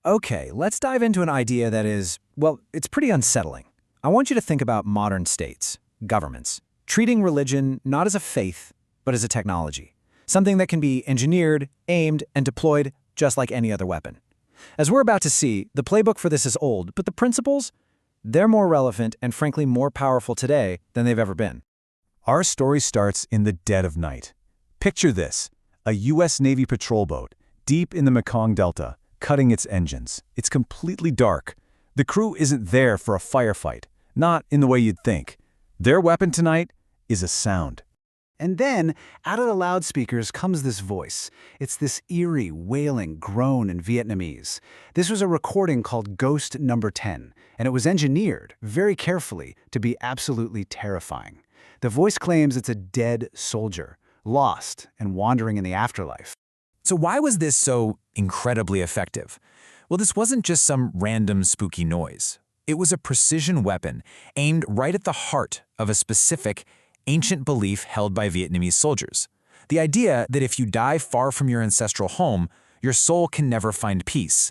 Okay, let's dive into an idea that is, well, it's pretty unsettling. I want you to think about modern states, governments, treating religion not as a faith, but as a technology, something that can be engineered, aimed, and deployed just like any other weapon. As we're about to see, the playbook for this is old, but the principles, they're more relevant and frankly more powerful today than they've ever been. Our story starts in the dead of night. Picture this, a U.S. Navy patrol boat, deep in the Mekong Delta, cutting its engines. It's completely dark. The crew isn't there for a firefight, not in the way you'd think. Their weapon tonight is a sound. And then, out of the loudspeakers comes this voice. It's this eerie, wailing groan in Vietnamese. This was a recording called Ghost Number 10, and it was engineered very carefully to be absolutely terrifying. The voice claims it's a dead soldier, lost and wandering in the afterlife. So why was this so incredibly effective? Well, this wasn't just some random spooky noise. It was a precision weapon aimed right at the heart of a specific, ancient belief held by Vietnamese soldiers. The idea that if you die far from your ancestral home, your soul can never find peace.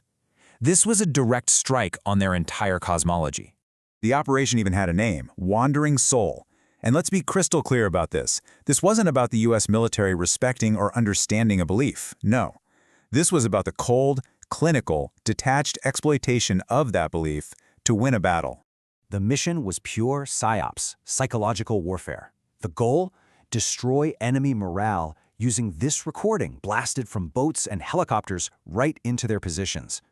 This was a direct strike on their entire cosmology. The operation even had a name, Wandering Soul. And let's be crystal clear about this. This wasn't about the U.S. military respecting or understanding a belief. No. This was about the cold, clinical, detached exploitation of that belief to win a battle. The mission was pure psyops, psychological warfare. The goal? Destroy enemy morale using this recording blasted from boats and helicopters right into their positions.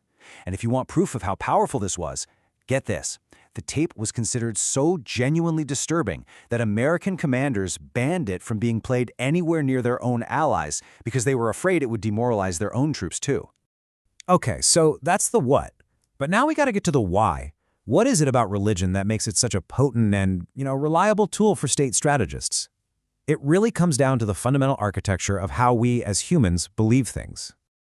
And if you want proof of how powerful this was, get this. The tape was considered so genuinely disturbing that American commanders banned it from being played anywhere near their own allies because they were afraid it would demoralize their own troops too. Okay, so that's the what. But now we got to get to the why. What is it about religion that makes it such a potent and, reliable tool for state strategists? It really comes down to the fundamental architecture of how we as humans believe things.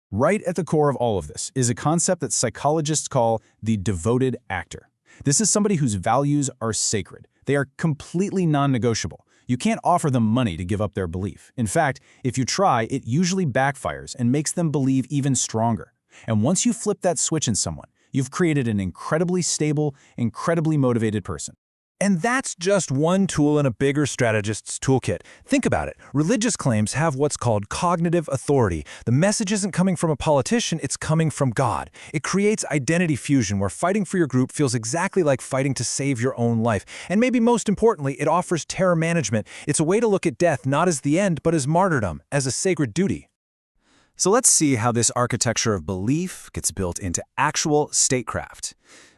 Right at the core of all of this is a concept that psychologists call the devoted actor. This is somebody whose values are sacred. They are completely non-negotiable. You can't offer them money to give up their belief. In fact, if you try, it usually backfires and makes them believe even stronger. And once you flip that switch in someone, you've created an incredibly stable, incredibly motivated person. And that's just one tool in a bigger strategist's toolkit. Think about it. Religious claims have what's called cognitive authority. The message isn't coming from a politician, it's coming from God. It creates identity fusion where fighting for your group feels exactly like fighting to save your own life. And maybe most importantly, it offers terror management. It's a way to look at death not as the end, but as martyrdom, as a sacred duty. So let's see how this architecture of belief gets built into actual statecraft.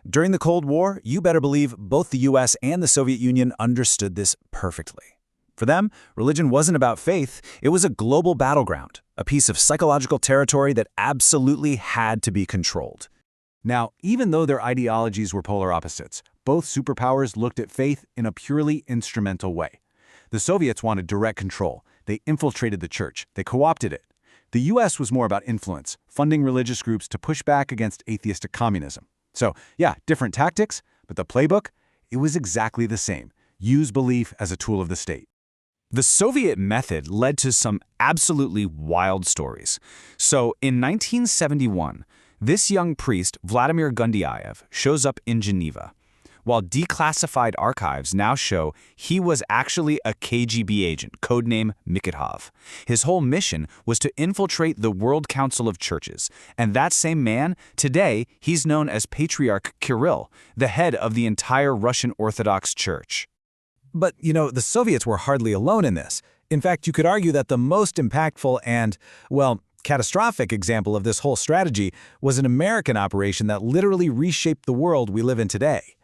During the Cold War, you better believe both the US and the Soviet Union understood this perfectly. For them, religion wasn't about faith, it was a global battleground, a piece of psychological territory that absolutely had to be controlled. Now, even though their ideologies were polar opposites, both superpowers looked at faith in a purely instrumental way. The Soviets wanted direct control. They infiltrated the church. They co-opted it. The US was more about influence, funding religious groups to push back against atheistic communism. So, yeah, different tactics, but the playbook, it was exactly the same. Use belief as a tool of the state. The Soviet method led to some absolutely wild stories. So, in 1971, this young priest, Vladimir Gundyaev, shows up in Geneva, while declassified archives now show he was actually a KGB agent, codename Mikitov. His whole mission was to infiltrate the World Council of Churches, and that same man, today, he's known as Patriarch Kirill, the head of the entire Russian Orthodox Church. But, the Soviets were hardly alone in this. In fact, you could argue that the most impactful and, catastrophic example of this whole strategy was an American operation that literally reshaped the world we live in today.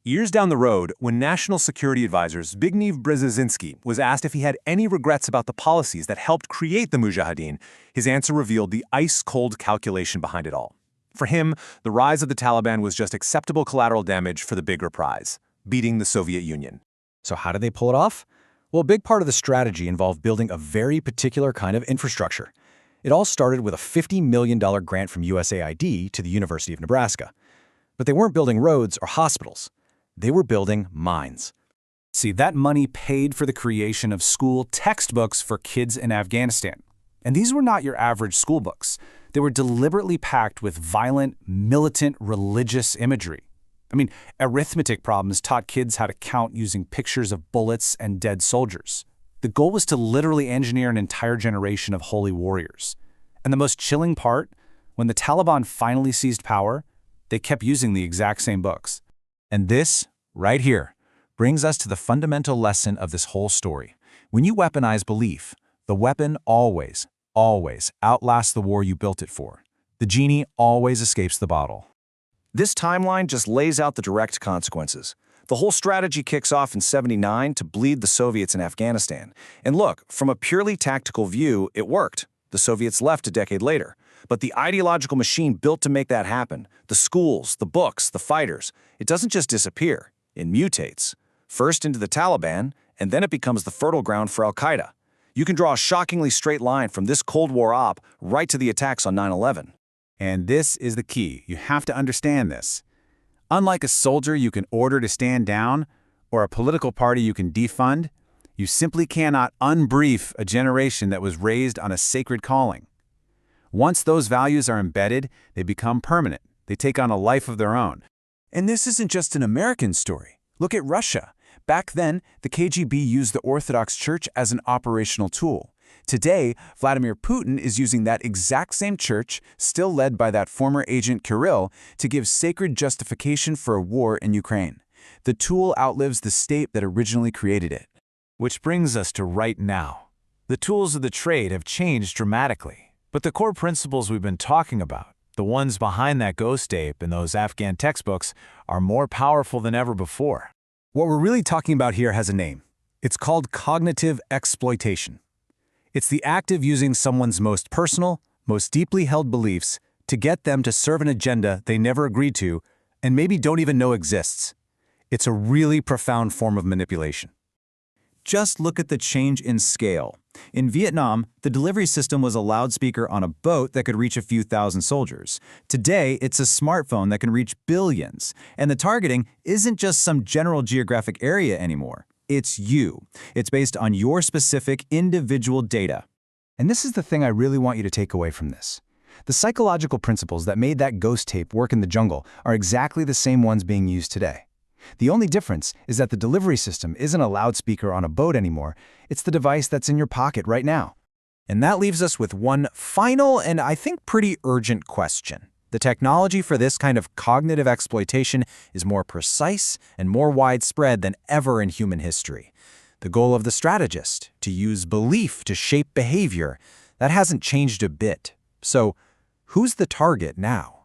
Years down the road, when National Security Advisor Zbigniew Brzezinski was asked if he had any regrets about the policies that helped create the Mujahideen, his answer revealed the ice-cold calculation behind it all. For him, the rise of the Taliban was just acceptable collateral damage for the bigger prize, beating the Soviet Union. So how did they pull it off? Well, a big part of the strategy involved building a very particular kind of infrastructure. It all started with a $50 million grant from USAID to the University of Nebraska. But they weren't building roads or hospitals. They were building mines. See, that money paid for the creation of school textbooks for kids in Afghanistan. And these were not your average school books. They were deliberately packed with violent, militant, religious imagery. I mean, arithmetic problems taught kids how to count using pictures of bullets and dead soldiers. The goal was to literally engineer an entire generation of holy warriors. And the most chilling part, when the Taliban finally seized power, they kept using the exact same books. And this, right here, brings us to the fundamental lesson of this whole story. When you weaponize belief, the weapon always outlasts the war you built it for. The genie always escapes the bottle. This timeline just lays out the direct consequences. The whole strategy kicks off in '79 to bleed the Soviets in Afghanistan. And look, from a purely tactical view, it worked. The Soviets left a decade later. But the ideological machine built to make that happen, the schools, the books, the fighters, it doesn't just disappear. It mutates. First into the Taliban, and then it becomes the fertile ground for Al-Qaeda. You can draw a shockingly straight line from this Cold War op right to the attacks on 9/11. And this is the key. You have to understand this. Unlike a soldier you can order to stand down, or a political party you can defund, you simply cannot unbrief a generation that was raised on a sacred calling. Once those values are embedded, they become permanent. They take on a life of their own. And this isn't just an American story. Look at Russia. Back then, the KGB used the Orthodox Church as an operational tool. Today, Vladimir Putin is using that exact same church, still led by that former agent Kirill, to give sacred justification for a war in Ukraine. The tool outlives the state that originally created it. Which brings us to right now. The tools of the trade have changed dramatically. But the core principles we've been talking about, the ones behind that ghost tape and those Afghan textbooks, are more powerful than ever before. What we're really talking about here has a name. It's called cognitive exploitation. It's the act of using someone's most personal, most deeply held beliefs to get them to serve an agenda they never agreed to and maybe don't even know exists. It's a really profound form of manipulation. Just look at the change in scale. In Vietnam, the delivery system was a loudspeaker on a boat that could reach a few thousand soldiers. Today, it's a smartphone that can reach billions. And the targeting isn't just some general geographic area anymore. It's you. It's based on your specific individual data. And this is the thing I really want you to take away from this. The psychological principles that made that ghost tape work in the jungle are exactly the same ones being used today. The only difference is that the delivery system isn't a loudspeaker on a boat anymore. It's the device that's in your pocket right now. And that leaves us with one final and I think pretty urgent question. The technology for this kind of cognitive exploitation is more precise and more widespread than ever in human history. The goal of the strategist, to use belief to shape behavior, that hasn't changed a bit. So, who's the target now?